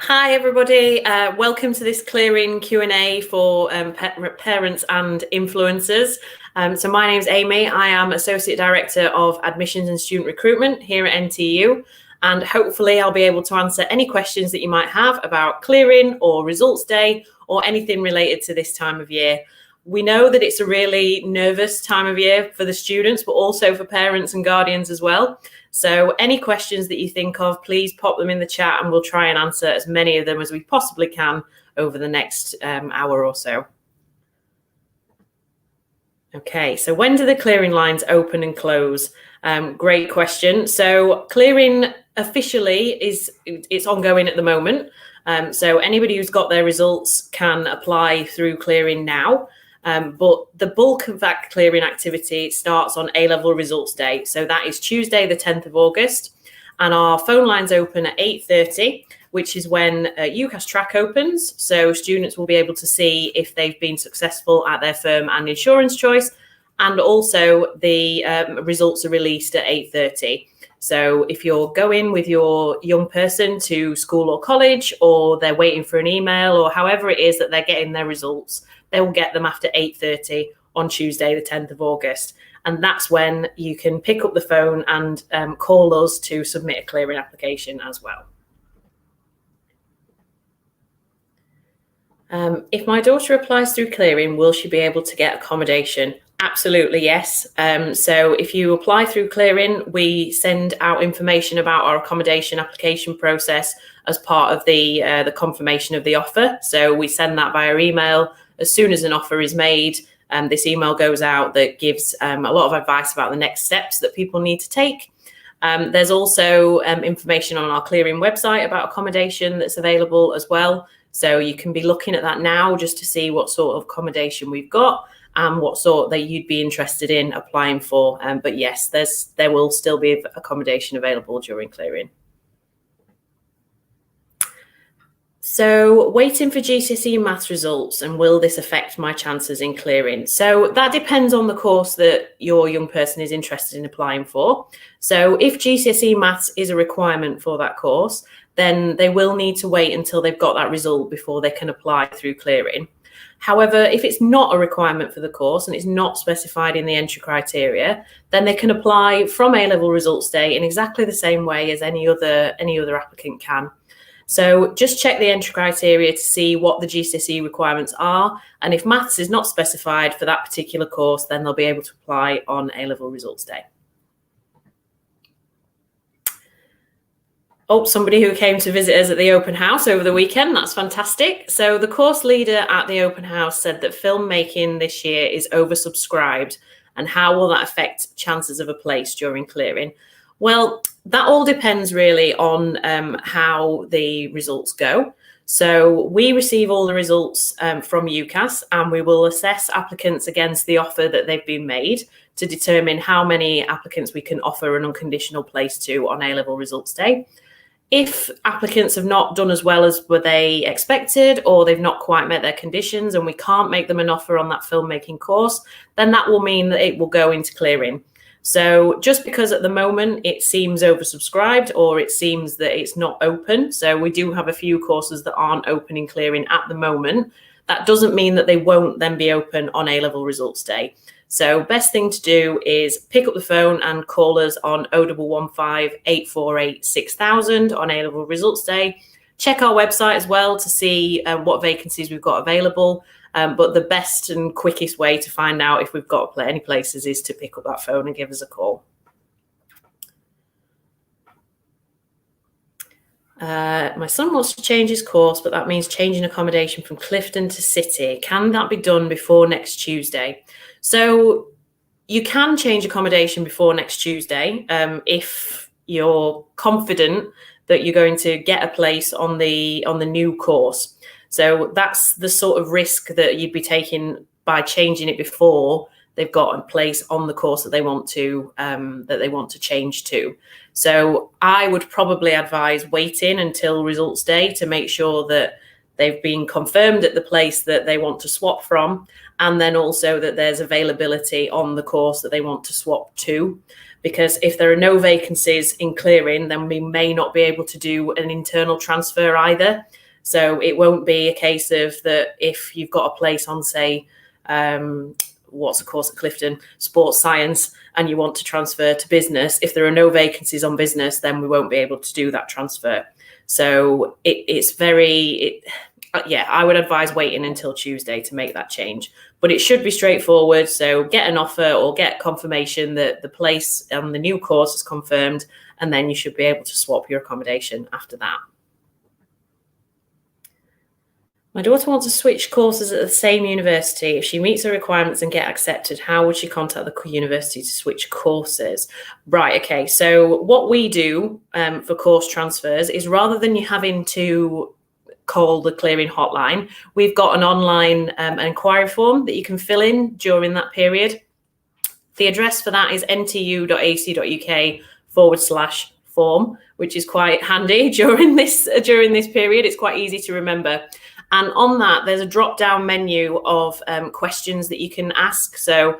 Hi everybody, welcome to this clearing Q&A for parents and influencers. So my name's Amy, I am Associate Director of Admissions and Student Recruitment here at NTU, and hopefully I'll be able to answer any questions that you might have about clearing or results day or anything related to this time of year. We know that it's a really nervous time of year for the students, but also for parents and guardians as well. So any questions that you think of, please pop them in the chat and we'll try and answer as many of them as we possibly can over the next hour or so. Okay, so when do the clearing lines open and close? Great question. So clearing officially it's ongoing at the moment. So anybody who's got their results can apply through clearing now. But the bulk of that clearing activity starts on A-level results day. So that is Tuesday, the 10th of August. And our phone lines open at 8:30, which is when UCAS track opens. So students will be able to see if they've been successful at their firm and insurance choice. And also the results are released at 8:30. So if you're going with your young person to school or college, or they're waiting for an email, or however it is that they're getting their results, they will get them after 8:30 on Tuesday, the 10th of August. And that's when you can pick up the phone and call us to submit a clearing application as well. If my daughter applies through clearing, will she be able to get accommodation? Absolutely, yes. So if you apply through clearing, we send out information about our accommodation application process as part of the confirmation of the offer. So we send that via email as soon as an offer is made. This email goes out that gives a lot of advice about the next steps that people need to take. There's also information on our clearing website about accommodation that's available as well. So you can be looking at that now just to see what sort of accommodation we've got and what sort that you'd be interested in applying for. But yes, there will still be accommodation available during clearing. So waiting for GCSE maths results, and will this affect my chances in clearing? So that depends on the course that your young person is interested in applying for. So if GCSE maths is a requirement for that course, then they will need to wait until they've got that result before they can apply through clearing. However, if it's not a requirement for the course and it's not specified in the entry criteria, then they can apply from A-level results day in exactly the same way as any other applicant can. So just check the entry criteria to see what the GCSE requirements are. And if maths is not specified for that particular course, then they'll be able to apply on A-level results day. Oh, somebody who came to visit us at the open house over the weekend. That's fantastic. So the course leader at the open house said that filmmaking this year is oversubscribed. And how will that affect chances of a place during clearing? Well, that all depends really on how the results go. So we receive all the results from UCAS, and we will assess applicants against the offer that they've been made to determine how many applicants we can offer an unconditional place to on A-level results day. If applicants have not done as well as were they expected, or they've not quite met their conditions and we can't make them an offer on that filmmaking course, then that will mean that it will go into clearing. So just because at the moment it seems oversubscribed, or it seems that it's not open, so we do have a few courses that aren't open in clearing at the moment, that doesn't mean that they won't then be open on A-level results day. So best thing to do is pick up the phone and call us on 0115 848 6000 on A-level results day. Check our website as well to see what vacancies we've got available. But the best and quickest way to find out if we've got any places is to pick up that phone and give us a call. My son wants to change his course, but that means changing accommodation from Clifton to City. Can that be done before next Tuesday? So you can change accommodation before next Tuesday if you're confident that you're going to get a place on the new course. So that's the sort of risk that you'd be taking by changing it before they've got a place on the course that they want to change to. So I would probably advise waiting until results day to make sure that they've been confirmed at the place that they want to swap from, and then also that there's availability on the course that they want to swap to. because if there are no vacancies in clearing, then we may not be able to do an internal transfer either. So it won't be a case of that if you've got a place on, say, what's a course at Clifton, sports science, and you want to transfer to business, if there are no vacancies on business, then we won't be able to do that transfer. So I would advise waiting until Tuesday to make that change, but it should be straightforward. So get an offer or get confirmation that the place on the new course is confirmed, and then you should be able to swap your accommodation after that. My daughter wants to switch courses at the same university. If she meets the requirements and get accepted, how would she contact the university to switch courses? Right, okay. So what we do for course transfers is, rather than you having to call the clearing hotline, we've got an online inquiry form that you can fill in during that period. The address for that is ntu.ac.uk/form, which is quite handy during this period. It's quite easy to remember. And on that, there's a drop-down menu of questions that you can ask. So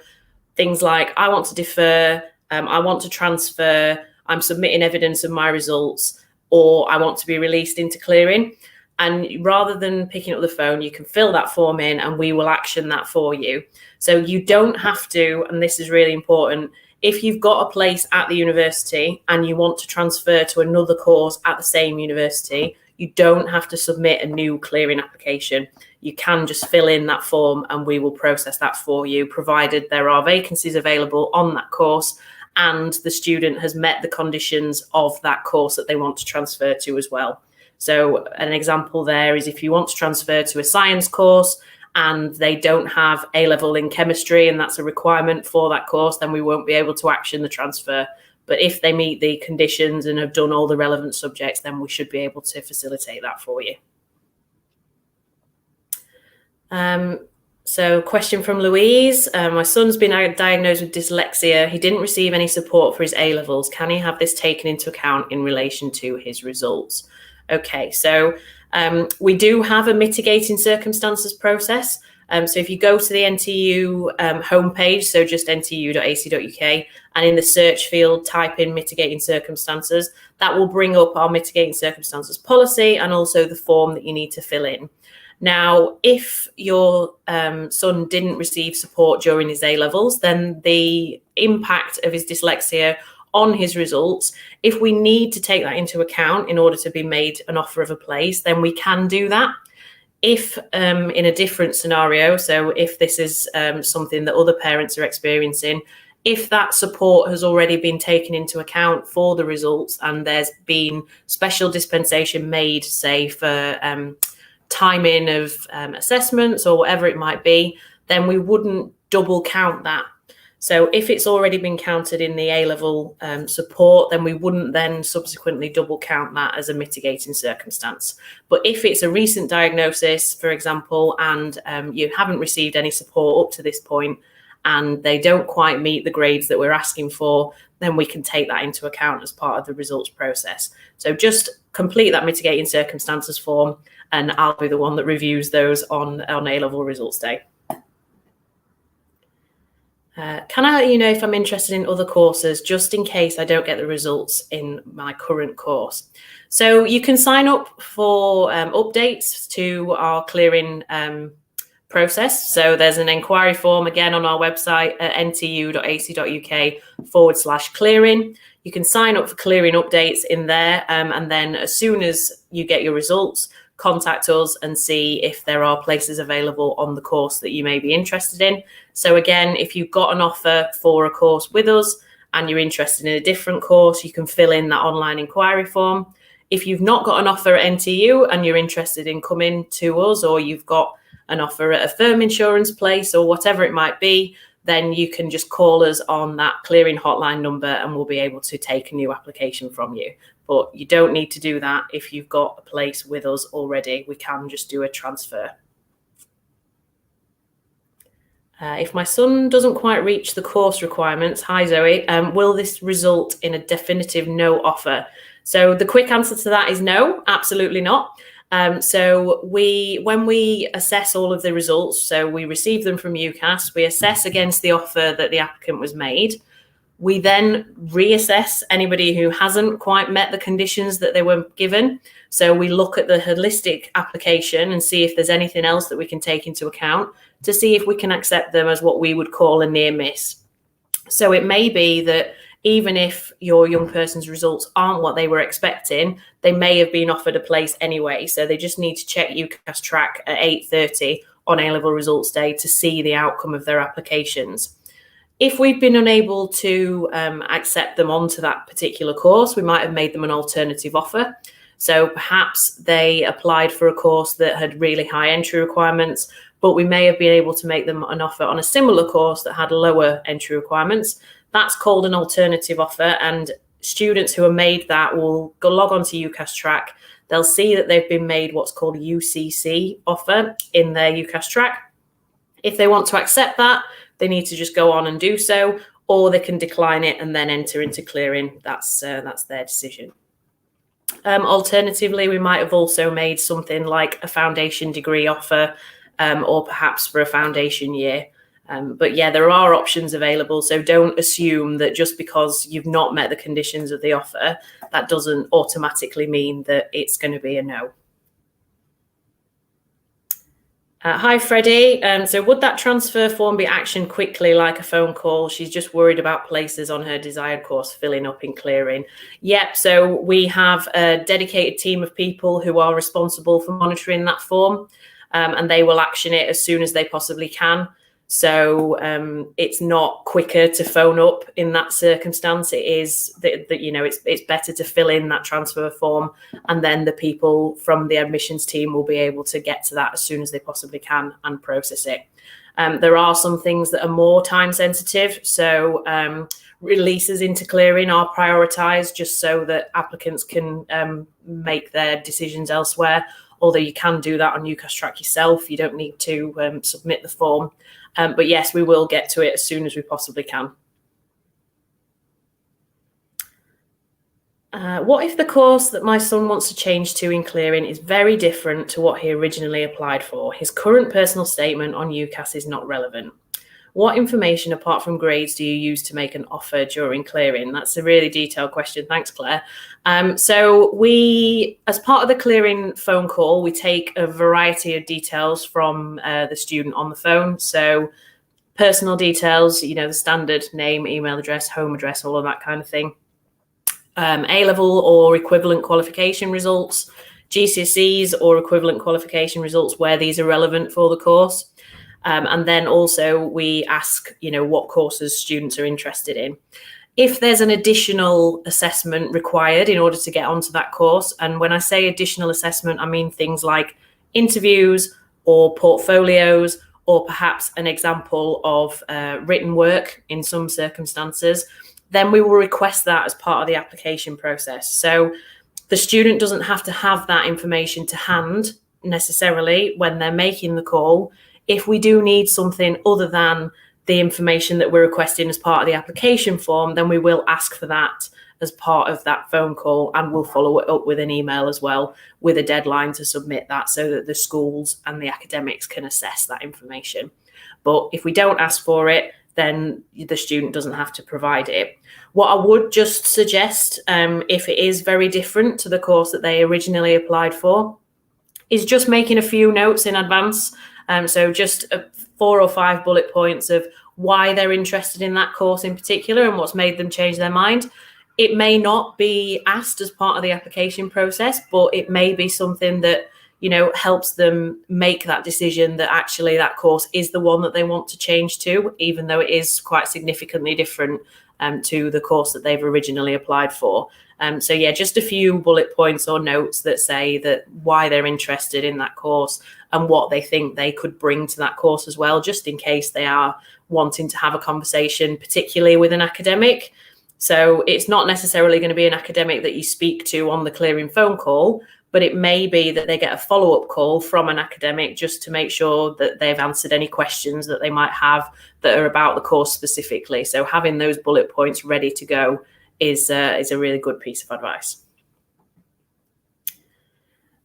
things like, I want to defer, I want to transfer, I'm submitting evidence of my results, or I want to be released into clearing. And rather than picking up the phone, you can fill that form in and we will action that for you. So you don't have to, and this is really important, if you've got a place at the university and you want to transfer to another course at the same university, you don't have to submit a new clearing application. You can just fill in that form and we will process that for you, provided there are vacancies available on that course and the student has met the conditions of that course that they want to transfer to as well. So an example there is, if you want to transfer to a science course and they don't have A-level in chemistry and that's a requirement for that course, then we won't be able to action the transfer. But if they meet the conditions and have done all the relevant subjects, then we should be able to facilitate that for you. So question from Louise. My son's been diagnosed with dyslexia. He didn't receive any support for his A-levels. Can he have this taken into account in relation to his results? Okay, so we do have a mitigating circumstances process. So if you go to the NTU homepage, so just ntu.ac.uk, and in the search field, type in mitigating circumstances, that will bring up our mitigating circumstances policy and also the form that you need to fill in. Now, if your son didn't receive support during his A-levels, then the impact of his dyslexia on his results, if we need to take that into account in order to be made an offer of a place, then we can do that. If in a different scenario, so if this is something that other parents are experiencing, if that support has already been taken into account for the results and there's been special dispensation made, say for timing of assessments or whatever it might be, then we wouldn't double count that. So if it's already been counted in the A-level support, then we wouldn't then subsequently double count that as a mitigating circumstance. But if it's a recent diagnosis, for example, and you haven't received any support up to this point and they don't quite meet the grades that we're asking for, then we can take that into account as part of the results process. So just complete that mitigating circumstances form and I'll be the one that reviews those on A-level results day. Can I let you know if I'm interested in other courses, just in case I don't get the results in my current course? So you can sign up for updates to our clearing process. So there's an inquiry form again on our website at ntu.ac.uk/clearing. You can sign up for clearing updates in there, and then as soon as you get your results, contact us and see if there are places available on the course that you may be interested in. So again, if you've got an offer for a course with us and you're interested in a different course, you can fill in that online inquiry form. If you've not got an offer at NTU and you're interested in coming to us, or you've got an offer at a firm insurance place or whatever it might be, then you can just call us on that clearing hotline number and we'll be able to take a new application from you. But you don't need to do that if you've got a place with us already. We can just do a transfer. If my son doesn't quite reach the course requirements, hi Zoe, will this result in a definitive no offer? So the quick answer to that is no, absolutely not. So when we assess all of the results, so we receive them from UCAS, we assess against the offer that the applicant was made. We then reassess anybody who hasn't quite met the conditions that they were given. So we look at the holistic application and see if there's anything else that we can take into account to see if we can accept them as what we would call a near miss. So it may be that even if your young person's results aren't what they were expecting, they may have been offered a place anyway. So they just need to check UCAS track at 8:30 on A-level results day to see the outcome of their applications. If we've been unable to accept them onto that particular course, we might have made them an alternative offer. So perhaps they applied for a course that had really high entry requirements, but we may have been able to make them an offer on a similar course that had lower entry requirements. That's called an alternative offer, and students who are made that will go log on to UCAS track. They'll see that they've been made what's called UCC offer in their UCAS track. If they want to accept that, they need to just go on and do so, or they can decline it and then enter into clearing. That's their decision. Alternatively, we might have also made something like a foundation degree offer, or perhaps for a foundation year. But yeah, there are options available. So don't assume that just because you've not met the conditions of the offer, that doesn't automatically mean that it's going to be a no. Hi, Freddie. So would that transfer form be actioned quickly like a phone call? She's just worried about places on her desired course filling up in clearing. Yep. So we have a dedicated team of people who are responsible for monitoring that form, and they will action it as soon as they possibly can. So it's not quicker to phone up in that circumstance. It is that it's better to fill in that transfer form, and then the people from the admissions team will be able to get to that as soon as they possibly can and process it. There are some things that are more time sensitive. So releases into clearing are prioritised just so that applicants can make their decisions elsewhere. Although you can do that on UCAS track yourself. You don't need to submit the form. But yes, we will get to it as soon as we possibly can. What if the course that my son wants to change to in clearing is very different to what he originally applied for? His current personal statement on UCAS is not relevant. What information apart from grades do you use to make an offer during clearing? That's a really detailed question. Thanks, Claire. So we, as part of the clearing phone call, we take a variety of details from the student on the phone. So personal details, the standard name, email address, home address, all of that kind of thing. A-level or equivalent qualification results, GCSEs or equivalent qualification results where these are relevant for the course. And then also we ask, what courses students are interested in. If there's an additional assessment required in order to get onto that course, and when I say additional assessment, I mean things like interviews or portfolios, or perhaps an example of written work in some circumstances, then we will request that as part of the application process. So the student doesn't have to have that information to hand necessarily when they're making the call. If we do need something other than the information that we're requesting as part of the application form, then we will ask for that as part of that phone call, and we'll follow it up with an email as well with a deadline to submit that so that the schools and the academics can assess that information. But if we don't ask for it, then the student doesn't have to provide it. What I would just suggest, if it is very different to the course that they originally applied for, is just making a few notes in advance. So just 4 or 5 bullet points of why they're interested in that course in particular and what's made them change their mind. It may not be asked as part of the application process, but it may be something that, helps them make that decision that actually that course is the one that they want to change to, even though it is quite significantly different to the course that they've originally applied for. So yeah, just a few bullet points or notes that say that why they're interested in that course and what they think they could bring to that course as well, just in case they are wanting to have a conversation, particularly with an academic. So it's not necessarily going to be an academic that you speak to on the clearing phone call, but it may be that they get a follow-up call from an academic just to make sure that they've answered any questions that they might have that are about the course specifically. So having those bullet points ready to go is a really good piece of advice.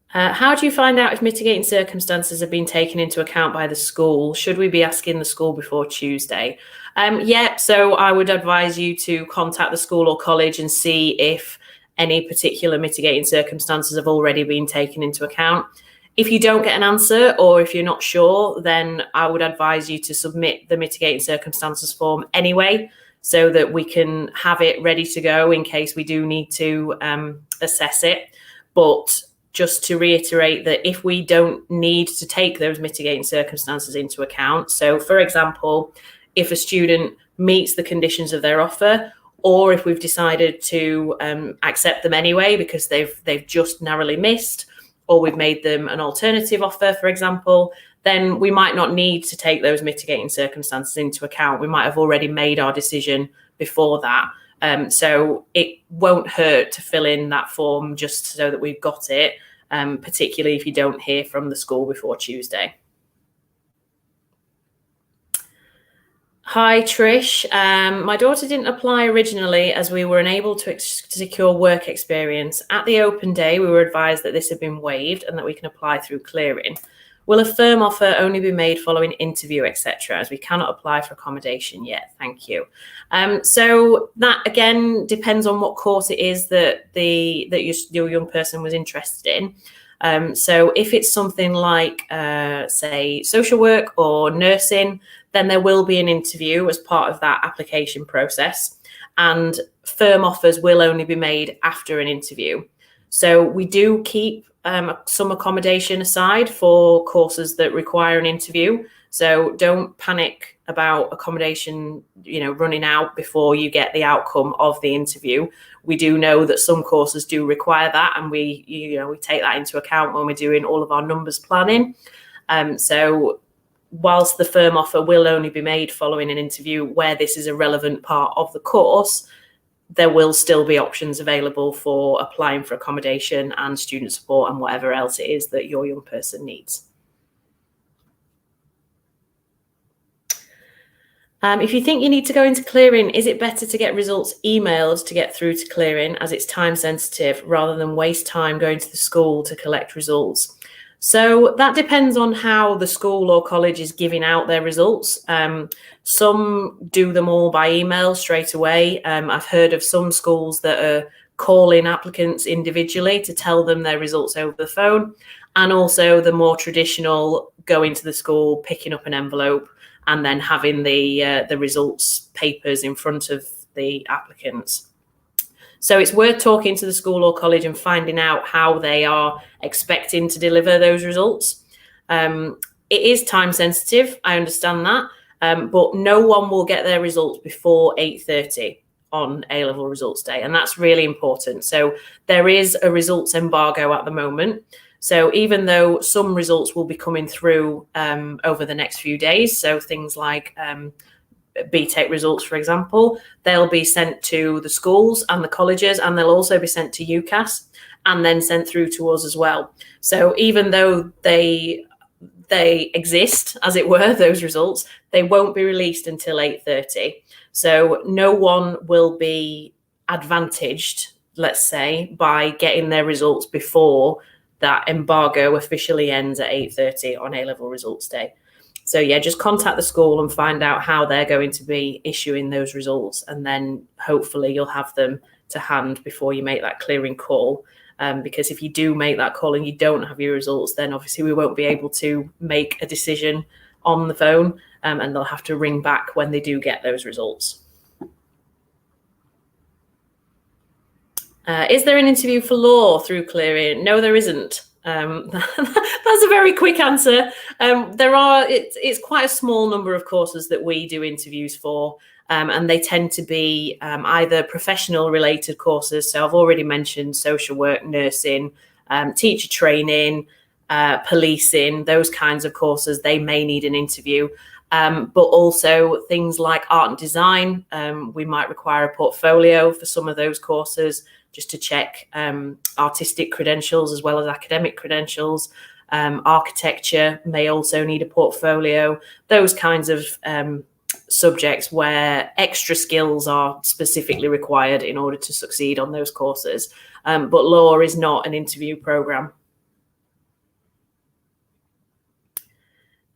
How do you find out if mitigating circumstances have been taken into account by the school? Should we be asking the school before Tuesday? Yeah, so I would advise you to contact the school or college and see if any particular mitigating circumstances have already been taken into account. If you don't get an answer, or if you're not sure, then I would advise you to submit the mitigating circumstances form anyway, so that we can have it ready to go in case we do need to assess it. But just to reiterate that if we don't need to take those mitigating circumstances into account, so for example, if a student meets the conditions of their offer, or if we've decided to accept them anyway because they've just narrowly missed, or we've made them an alternative offer, for example, then we might not need to take those mitigating circumstances into account. We might have already made our decision before that. So it won't hurt to fill in that form just so that we've got it, particularly if you don't hear from the school before Tuesday. Hi, Trish. My daughter didn't apply originally as we were unable to secure work experience. At the open day, we were advised that this had been waived and that we can apply through clearing. Will a firm offer only be made following interview, etc., as we cannot apply for accommodation yet? Thank you. So that, again, depends on what course it is that your young person was interested in. So if it's something like, say, social work or nursing, then there will be an interview as part of that application process, and firm offers will only be made after an interview. So we do keep some accommodation aside for courses that require an interview. So don't panic about accommodation, running out before you get the outcome of the interview. We do know that some courses do require that, and we take that into account when we're doing all of our numbers planning. So whilst the firm offer will only be made following an interview where this is a relevant part of the course, there will still be options available for applying for accommodation and student support and whatever else it is that your young person needs. If you think you need to go into clearing, is it better to get results emailed to get through to clearing, as it's time sensitive, rather than waste time going to the school to collect results? So that depends on how the school or college is giving out their results. Some do them all by email straight away. I've heard of some schools that are calling applicants individually to tell them their results over the phone, and also the more traditional going to the school, picking up an envelope, and then having the results papers in front of the applicants. So it's worth talking to the school or college and finding out how they are expecting to deliver those results. It is time sensitive, I understand that, but no one will get their results before 8:30 on A-level results day, and that's really important. So there is a results embargo at the moment. So even though some results will be coming through over the next few days, so things like BTEC results, for example, they'll be sent to the schools and the colleges, and they'll also be sent to UCAS and then sent through to us as well. So even though they exist, as it were, those results, they won't be released until 8:30. So no one will be advantaged, let's say, by getting their results before that embargo officially ends at 8:30 on A-level results day. So yeah, just contact the school and find out how they're going to be issuing those results, and then hopefully you'll have them to hand before you make that clearing call. Because if you do make that call and you don't have your results, then obviously we won't be able to make a decision on the phone, and they'll have to ring back when they do get those results. Is there an interview for law through clearing? No, there isn't. That's a very quick answer. It's quite a small number of courses that we do interviews for, and they tend to be either professional related courses. So I've already mentioned social work, nursing, teacher training, policing, those kinds of courses. They may need an interview, but also things like art and design. We might require a portfolio for some of those courses, just to check artistic credentials as well as academic credentials. Architecture may also need a portfolio, those kinds of subjects where extra skills are specifically required in order to succeed on those courses. But law is not an interview program.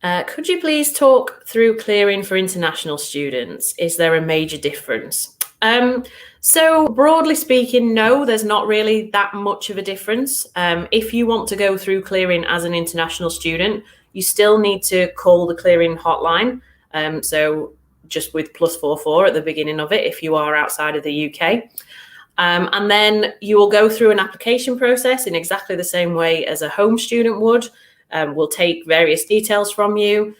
Could you please talk through clearing for international students? Is there a major difference? So broadly speaking, no, there's not really that much of a difference. If you want to go through clearing as an international student, you still need to call the clearing hotline. So just with +44 at the beginning of it, if you are outside of the UK. And then you will go through an application process in exactly the same way as a home student would. We'll take various details from you.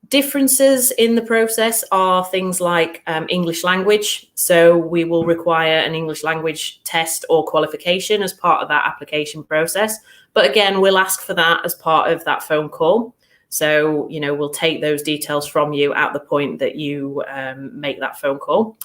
Differences in the process are things like English language. So we will require an English language test or qualification as part of that application process. But again, we'll ask for that as part of that phone call. So, we'll take those details from you at the point that you make that phone call.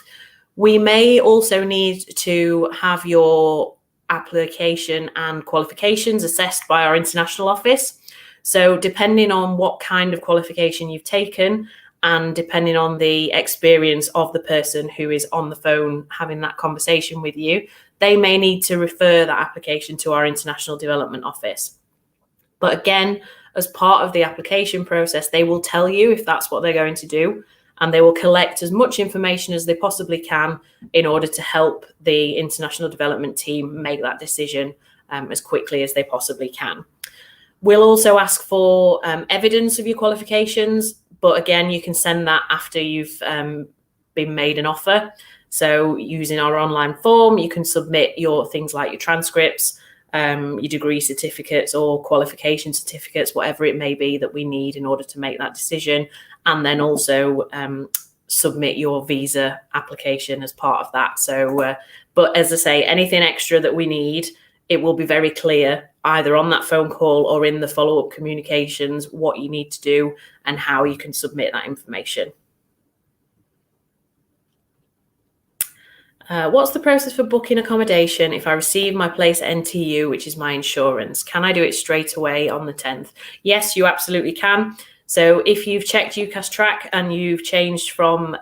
We may also need to have your application and qualifications assessed by our international office. So depending on what kind of qualification you've taken and depending on the experience of the person who is on the phone having that conversation with you, they may need to refer that application to our international development office. But again, as part of the application process, they will tell you if that's what they're going to do, and they will collect as much information as they possibly can in order to help the international development team make that decision as quickly as they possibly can. We'll also ask for evidence of your qualifications, but again, you can send that after you've been made an offer. So using our online form, you can submit your things like your transcripts, your degree certificates or qualification certificates, whatever it may be that we need in order to make that decision. And then also submit your visa application as part of that. So, but as I say, anything extra that we need, it will be very clear either on that phone call or in the follow-up communications what you need to do and how you can submit that information. What's the process for booking accommodation if I receive my place at NTU, which is my insurance? Can I do it straight away on the 10th? Yes, you absolutely can. So if you've checked UCAS Track and you've changed from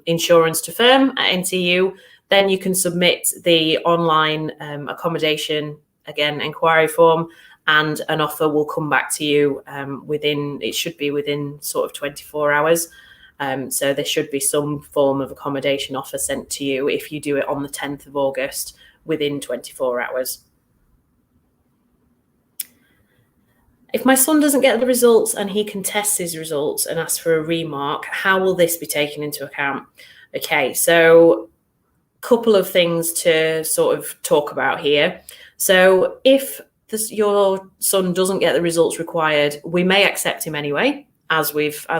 insurance to firm at NTU, then you can submit the online accommodation, again, inquiry form, and an offer will come back to you it should be within sort of 24 hours. So there should be some form of accommodation offer sent to you if you do it on the 10th of August within 24 hours. If my son doesn't get the results and he contests his results and asks for a remark, how will this be taken into account? Okay, so a couple of things to sort of talk about here. So if your son doesn't get the results required, we may accept him anyway, as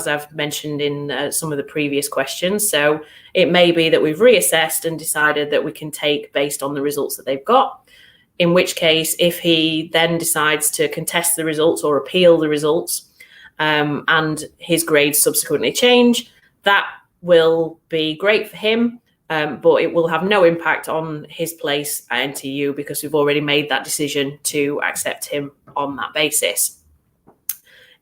I've mentioned in some of the previous questions. So it may be that we've reassessed and decided that we can take based on the results that they've got. In which case, if he then decides to contest the results or appeal the results and his grades subsequently change, that will be great for him, but it will have no impact on his place at NTU because we've already made that decision to accept him on that basis.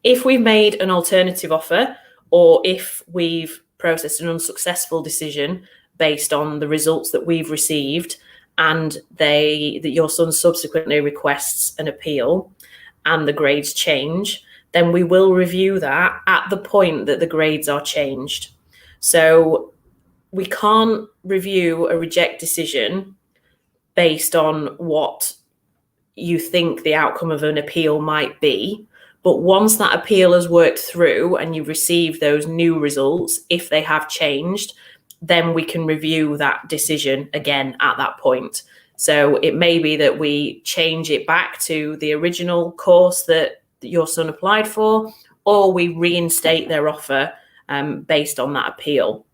If we've made an alternative offer or if we've processed an unsuccessful decision based on the results that we've received, and that your son subsequently requests an appeal and the grades change, then we will review that at the point that the grades are changed. So we can't review a reject decision based on what you think the outcome of an appeal might be. But once that appeal has worked through and you've received those new results, if they have changed, then we can review that decision again at that point. So it may be that we change it back to the original course that your son applied for, or we reinstate their offer based on that appeal.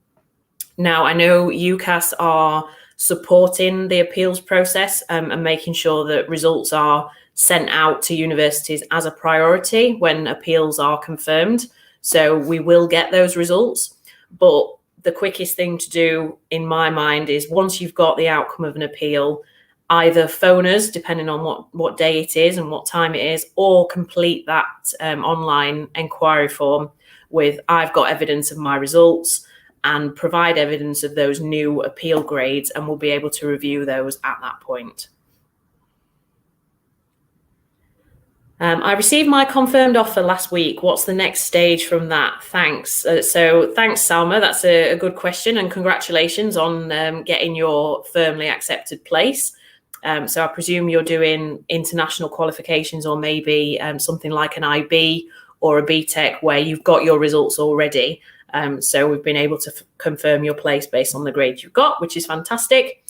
Now, I know UCAS are supporting the appeals process and making sure that results are sent out to universities as a priority when appeals are confirmed. So we will get those results, but the quickest thing to do in my mind is once you've got the outcome of an appeal, either phone us, depending on what day it is and what time it is, or complete that online inquiry form with I've got evidence of my results and provide evidence of those new appeal grades, and we'll be able to review those at that point. I received my confirmed offer last week. What's the next stage from that? Thanks. So thanks, Salma. That's a good question, and congratulations on getting your firmly accepted place. So I presume you're doing international qualifications, or maybe something like an IB or a BTEC where you've got your results already. So we've been able to confirm your place based on the grades you've got, which is fantastic.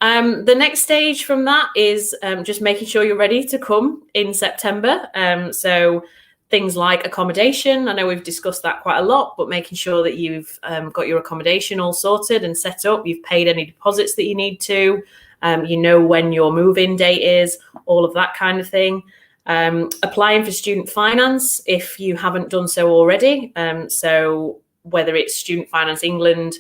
The next stage from that is just making sure you're ready to come in September. So things like accommodation, I know we've discussed that quite a lot, but making sure that you've got your accommodation all sorted and set up, you've paid any deposits that you need to, you know when your move-in date is, all of that kind of thing. Applying for student finance if you haven't done so already. So whether it's Student Finance England,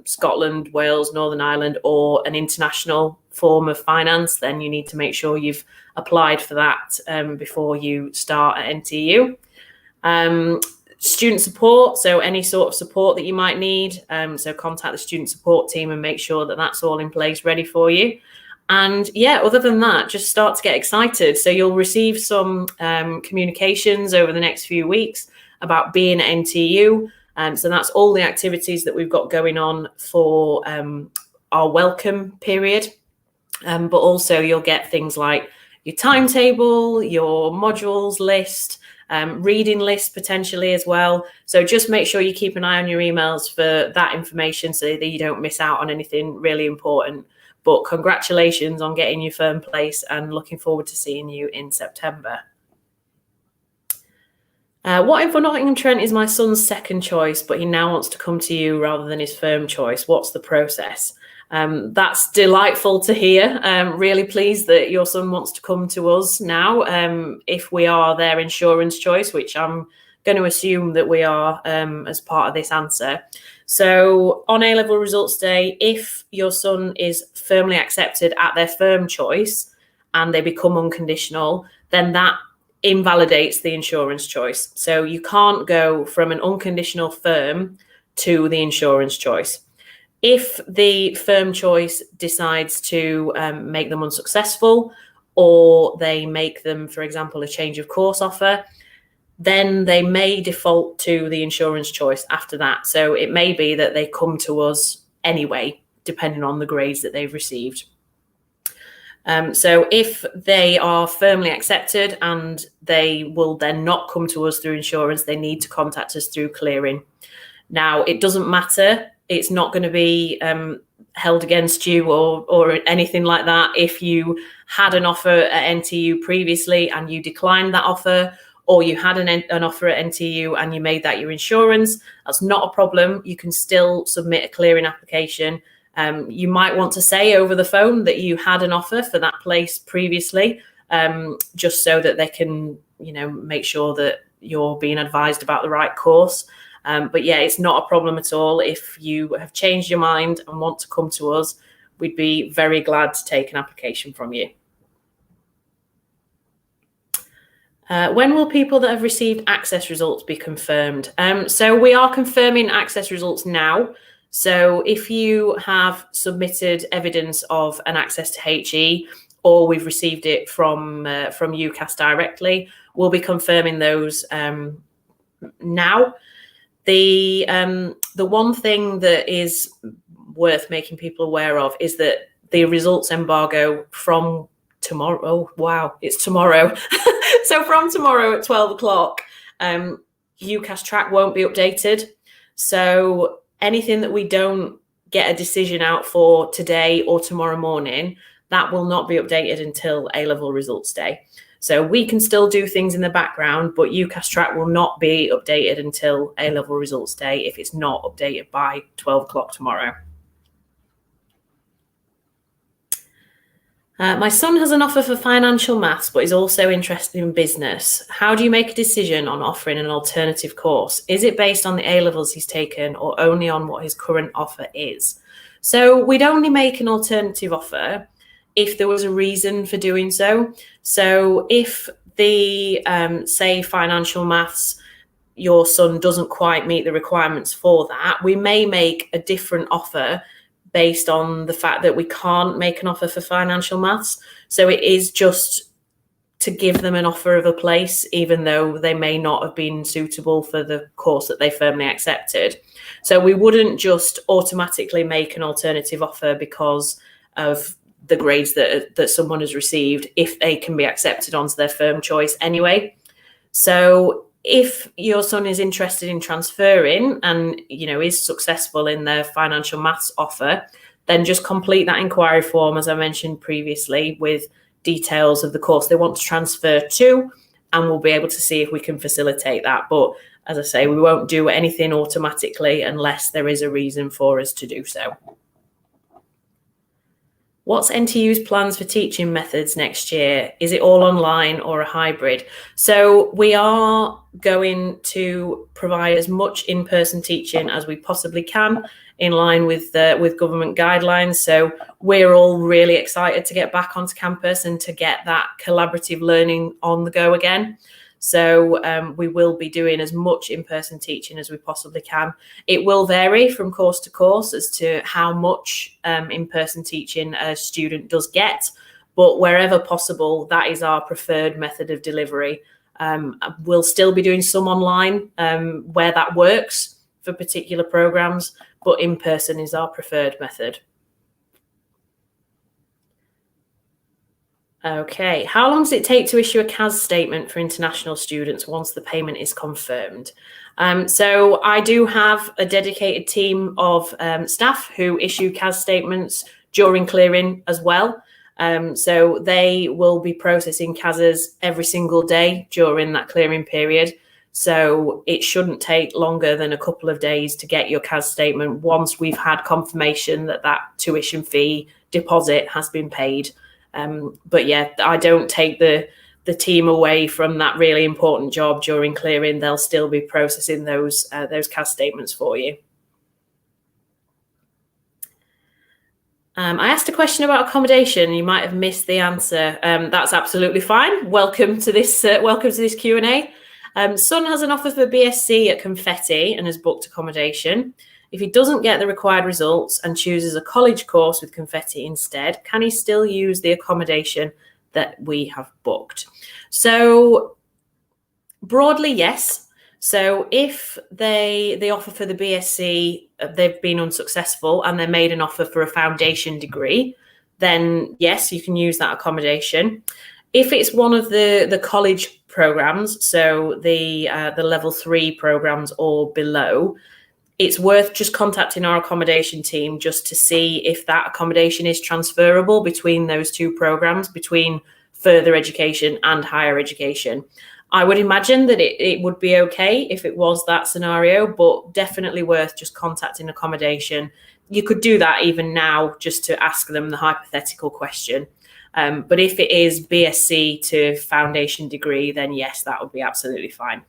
Scotland, Wales, Northern Ireland, or an international form of finance, then you need to make sure you've applied for that before you start at NTU. Student support, so any sort of support that you might need. So contact the student support team and make sure that that's all in place, ready for you. And yeah, other than that, just start to get excited. So you'll receive some communications over the next few weeks about being at NTU. So that's all the activities that we've got going on for our welcome period. But also you'll get things like your timetable, your modules list, reading list potentially as well. So just make sure you keep an eye on your emails for that information so that you don't miss out on anything really important. But congratulations on getting your firm place and looking forward to seeing you in September. What if Nottingham Trent is my son's second choice, but he now wants to come to you rather than his firm choice? What's the process? That's delightful to hear. Really pleased that your son wants to come to us now. If we are their insurance choice, which I'm going to assume that we are as part of this answer. So on A-level results day, if your son is firmly accepted at their firm choice and they become unconditional, then that invalidates the insurance choice. So you can't go from an unconditional firm to the insurance choice. If the firm choice decides to make them unsuccessful, or they make them, for example, a change of course offer, then they may default to the insurance choice after that. So it may be that they come to us anyway, depending on the grades that they've received. So if they are firmly accepted and they will then not come to us through insurance, they need to contact us through clearing. Now, it doesn't matter. It's not going to be held against you or anything like that. If you had an offer at NTU previously and you declined that offer, or you had an offer at NTU and you made that your insurance, that's not a problem. You can still submit a clearing application. You might want to say over the phone that you had an offer for that place previously, just so that they can, make sure that you're being advised about the right course. But yeah, it's not a problem at all. If you have changed your mind and want to come to us, we'd be very glad to take an application from you. When will people that have received access results be confirmed? So we are confirming access results now. So if you have submitted evidence of an access to HE, or we've received it from UCAS directly, we'll be confirming those now. The one thing that is worth making people aware of is that the results embargo from tomorrow. Oh, wow, it's tomorrow. So from tomorrow at 12 o'clock, UCAS track won't be updated. So anything that we don't get a decision out for today or tomorrow morning, that will not be updated until A-level results day. So we can still do things in the background, but UCAS track will not be updated until A-level results day if it's not updated by 12 o'clock tomorrow. My son has an offer for financial maths, but is also interested in business. How do you make a decision on offering an alternative course? Is it based on the A-levels he's taken or only on what his current offer is? So we'd only make an alternative offer if there was a reason for doing so. So if the, say, financial maths, your son doesn't quite meet the requirements for that, we may make a different offer based on the fact that we can't make an offer for financial maths. So it is just to give them an offer of a place, even though they may not have been suitable for the course that they firmly accepted. So we wouldn't just automatically make an alternative offer because of the grades that someone has received if they can be accepted onto their firm choice anyway. So if your son is interested in transferring and, is successful in their financial maths offer, then just complete that inquiry form, as I mentioned previously, with details of the course they want to transfer to, and we'll be able to see if we can facilitate that. But as I say, we won't do anything automatically unless there is a reason for us to do so. What's NTU's plans for teaching methods next year? Is it all online or a hybrid? So we are going to provide as much in-person teaching as we possibly can, in line with government guidelines. So we're all really excited to get back onto campus and to get that collaborative learning on the go again. So we will be doing as much in-person teaching as we possibly can. It will vary from course to course as to how much in-person teaching a student does get, but wherever possible, that is our preferred method of delivery. We'll still be doing some online where that works for particular programs, but in-person is our preferred method. Okay, how long does it take to issue a CAS statement for international students once the payment is confirmed? So I do have a dedicated team of staff who issue CAS statements during clearing as well. So they will be processing CASs every single day during that clearing period. So it shouldn't take longer than a couple of days to get your CAS statement once we've had confirmation that that tuition fee deposit has been paid. But yeah, I don't take the team away from that really important job during clearing. They'll still be processing those CAS statements for you. I asked a question about accommodation. You might have missed the answer. That's absolutely fine. Welcome to this Q&A. Son has an offer for BSc at Confetti and has booked accommodation. If he doesn't get the required results and chooses a college course with Confetti instead, can he still use the accommodation that we have booked? So broadly, yes. So if the offer for the BSc, they've been unsuccessful and they made an offer for a foundation degree, then yes, you can use that accommodation. If it's one of the college programs, so the level 3 programs or below, it's worth just contacting our accommodation team just to see if that accommodation is transferable between those two programs, between further education and higher education. I would imagine that it would be okay if it was that scenario, but definitely worth just contacting accommodation. You could do that even now just to ask them the hypothetical question. But if it is BSc to foundation degree, then yes, that would be absolutely fine.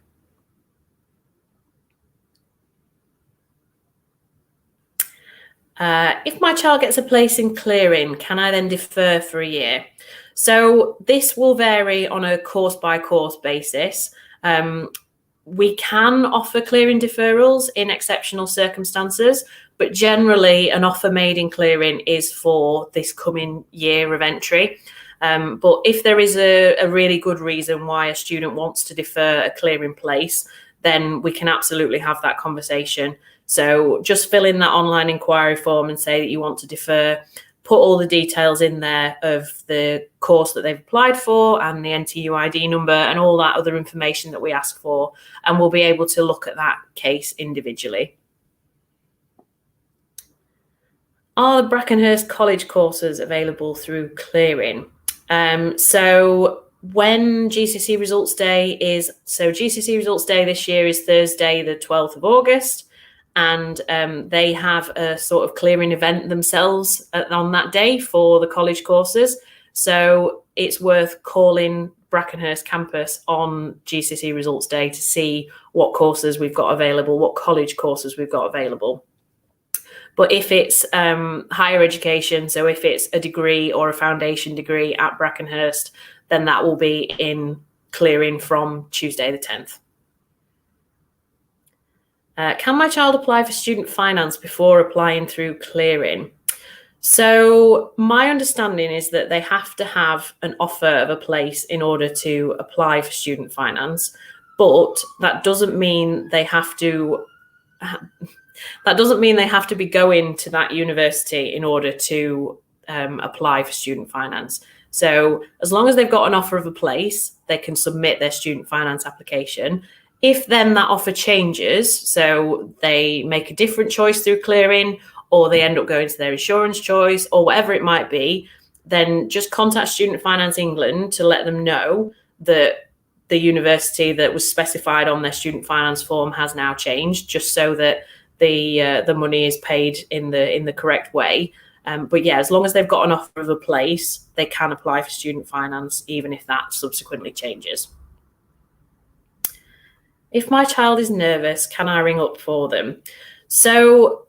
If my child gets a place in clearing, can I then defer for a year? So this will vary on a course-by-course basis. We can offer clearing deferrals in exceptional circumstances, but generally an offer made in clearing is for this coming year of entry. But if there is a really good reason why a student wants to defer a clearing place, then we can absolutely have that conversation. So just fill in that online inquiry form and say that you want to defer, put all the details in there of the course that they've applied for and the NTU ID number and all that other information that we ask for, and we'll be able to look at that case individually. Are the Brackenhurst College courses available through clearing? So when GCSE results day is, so GCSE results day this year is Thursday, the 12th of August. And they have a sort of clearing event themselves on that day for the college courses. So it's worth calling Brackenhurst campus on GCSE results day to see what courses we've got available, what college courses we've got available. But if it's higher education, so if it's a degree or a foundation degree at Brackenhurst, then that will be in clearing from Tuesday the 10th. Can my child apply for student finance before applying through clearing? So my understanding is that they have to have an offer of a place in order to apply for student finance, but that doesn't mean they have to be going to that university in order to apply for student finance. So as long as they've got an offer of a place, they can submit their student finance application. If then that offer changes, so they make a different choice through clearing, or they end up going to their insurance choice, or whatever it might be, then just contact Student Finance England to let them know that the university that was specified on their student finance form has now changed, just so that the money is paid in the correct way. But yeah, as long as they've got an offer of a place, they can apply for student finance, even if that subsequently changes. If my child is nervous, can I ring up for them? So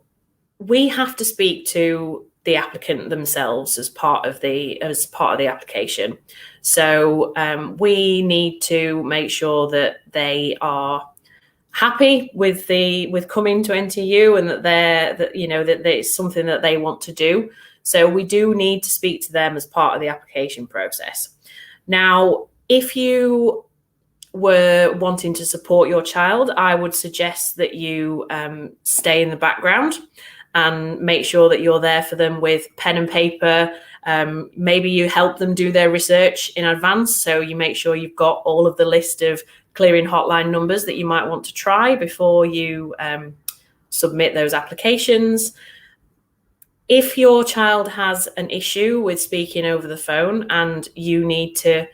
we have to speak to the applicant themselves as part of the application. So we need to make sure that they are happy with coming to NTU, and that it's something that they want to do. So we do need to speak to them as part of the application process. Now, if you were wanting to support your child, I would suggest that you stay in the background and make sure that you're there for them with pen and paper. Maybe you help them do their research in advance, so you make sure you've got all of the list of clearing hotline numbers that you might want to try before you submit those applications. If your child has an issue with speaking over the phone and you need to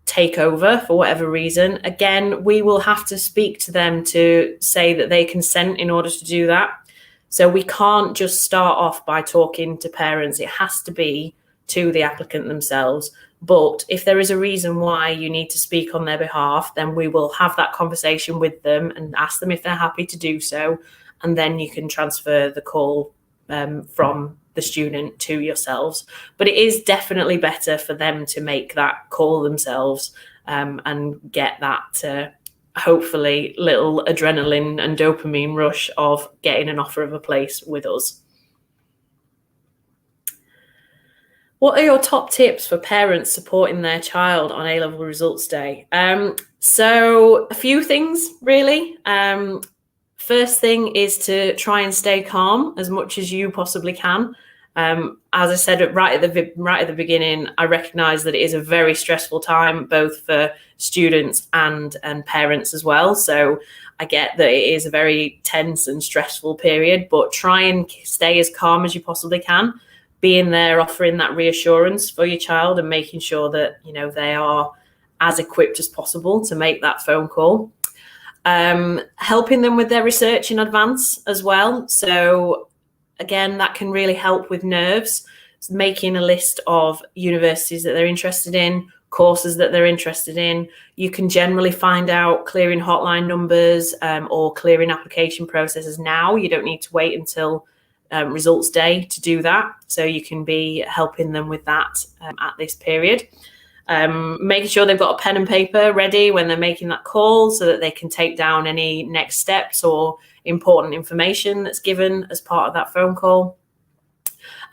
take over for whatever reason, again, we will have to speak to them to say that they consent in order to do that. So we can't just start off by talking to parents. It has to be to the applicant themselves. But if there is a reason why you need to speak on their behalf, then we will have that conversation with them and ask them if they're happy to do so. And then you can transfer the call from the student to yourselves. But it is definitely better for them to make that call themselves and get that hopefully little adrenaline and dopamine rush of getting an offer of a place with us. What are your top tips for parents supporting their child on A-level results day? So a few things, really. First thing is to try and stay calm as much as you possibly can. As I said right at the beginning, I recognise that it is a very stressful time, both for students and parents as well. So I get that it is a very tense and stressful period, but try and stay as calm as you possibly can. Being there, offering that reassurance for your child and making sure that, you know, they are as equipped as possible to make that phone call. Helping them with their research in advance as well. So again, that can really help with nerves. Making a list of universities that they're interested in, courses that they're interested in. You can generally find out clearing hotline numbers or clearing application processes now. You don't need to wait until results day to do that. So you can be helping them with that at this period. Making sure they've got a pen and paper ready when they're making that call so that they can take down any next steps or important information that's given as part of that phone call.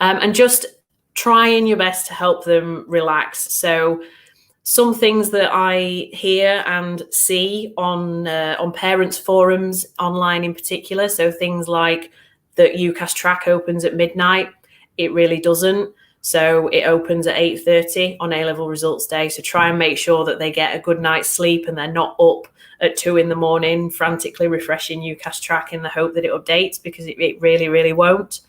And just trying your best to help them relax. So some things that I hear and see on parents' forums online in particular, so things like that UCAS track opens at midnight. It really doesn't. So it opens at 8:30 on A-level results day. So try and make sure that they get a good night's sleep and they're not up at 2 a.m. frantically refreshing UCAS track in the hope that it updates, because it really, really won't.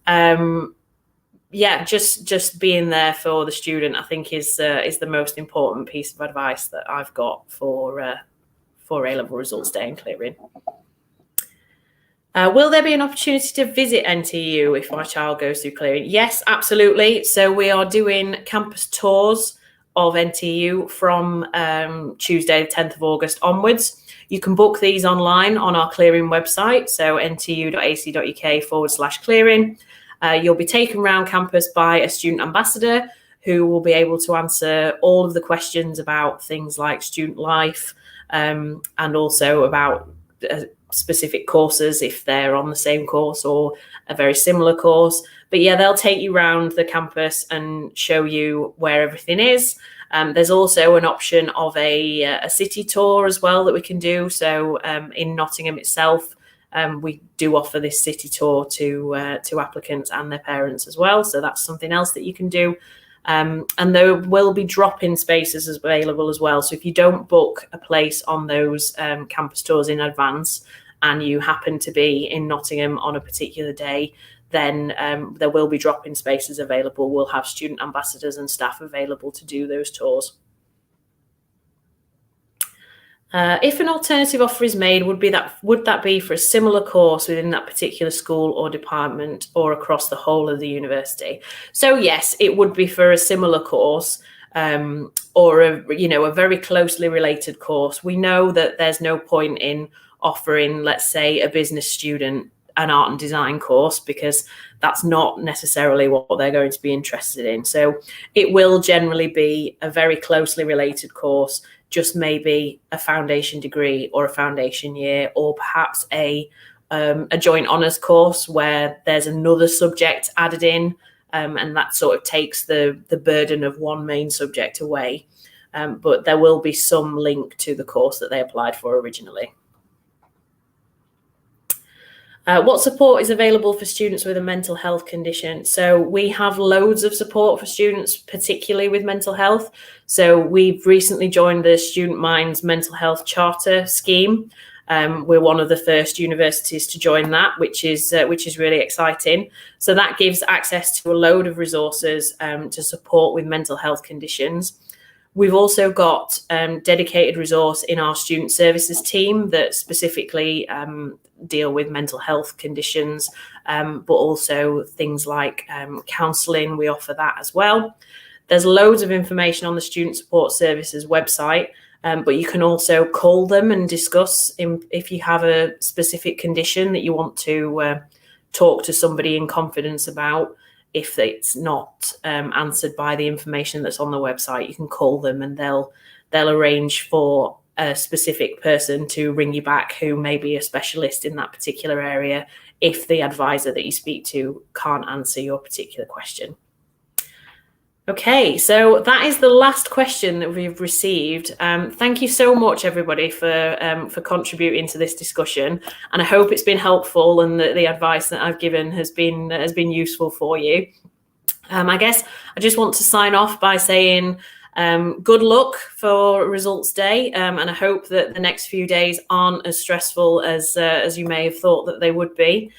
Yeah, just being there for the student, I think, is the most important piece of advice that I've got for A-level results day and clearing. Will there be an opportunity to visit NTU if my child goes through clearing? Yes, absolutely. So we are doing campus tours of NTU from Tuesday, the 10th of August onwards. You can book these online on our clearing website, so ntu.ac.uk/clearing. You'll be taken around campus by a student ambassador who will be able to answer all of the questions about things like student life and also about specific courses if they're on the same course or a very similar course. But yeah, they'll take you around the campus and show you where everything is. There's also an option of a city tour as well that we can do. So in Nottingham itself, we do offer this city tour to applicants and their parents as well. So that's something else that you can do. And there will be drop-in spaces available as well. So if you don't book a place on those campus tours in advance and you happen to be in Nottingham on a particular day, then there will be drop-in spaces available. We'll have student ambassadors and staff available to do those tours. If an alternative offer is made, would that be for a similar course within that particular school or department or across the whole of the university? So yes, it would be for a similar course or a very closely related course. We know that there's no point in offering, let's say, a business student an art and design course because that's not necessarily what they're going to be interested in. So it will generally be a very closely related course, just maybe a foundation degree or a foundation year, or perhaps a joint honours course where there's another subject added in, and that sort of takes the burden of one main subject away. But there will be some link to the course that they applied for originally. What support is available for students with a mental health condition? So we have loads of support for students, particularly with mental health. So we've recently joined the Student Minds Mental Health Charter scheme. We're one of the first universities to join that, which is really exciting. So that gives access to a load of resources to support with mental health conditions. We've also got dedicated resource in our student services team that specifically deal with mental health conditions, but also things like counselling. We offer that as well. There's loads of information on the Student Support Services website, but you can also call them and discuss if you have a specific condition that you want to talk to somebody in confidence about. If it's not answered by the information that's on the website, you can call them and they'll arrange for a specific person to ring you back who may be a specialist in that particular area if the advisor that you speak to can't answer your particular question. Okay, so that is the last question that we've received. Thank you so much, everybody, for contributing to this discussion, and I hope it's been helpful and that the advice that I've given has been useful for you. I guess I just want to sign off by saying good luck for results day, and I hope that the next few days aren't as stressful as you may have thought that they would be.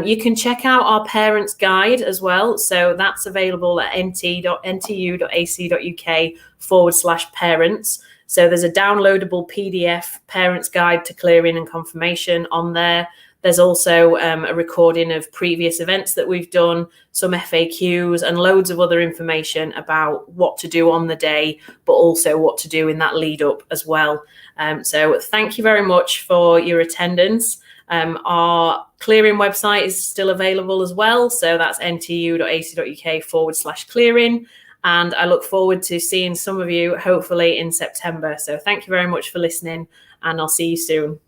You can check out our parents guide as well. So that's available at nt.ntu.ac.uk/parents. So there's a downloadable PDF parents guide to clearing and confirmation on there. There's also a recording of previous events that we've done, some FAQs and loads of other information about what to do on the day, but also what to do in that lead up as well. So thank you very much for your attendance. Our clearing website is still available as well. So that's ntu.ac.uk/clearing. And I look forward to seeing some of you hopefully in September. So thank you very much for listening, and I'll see you soon.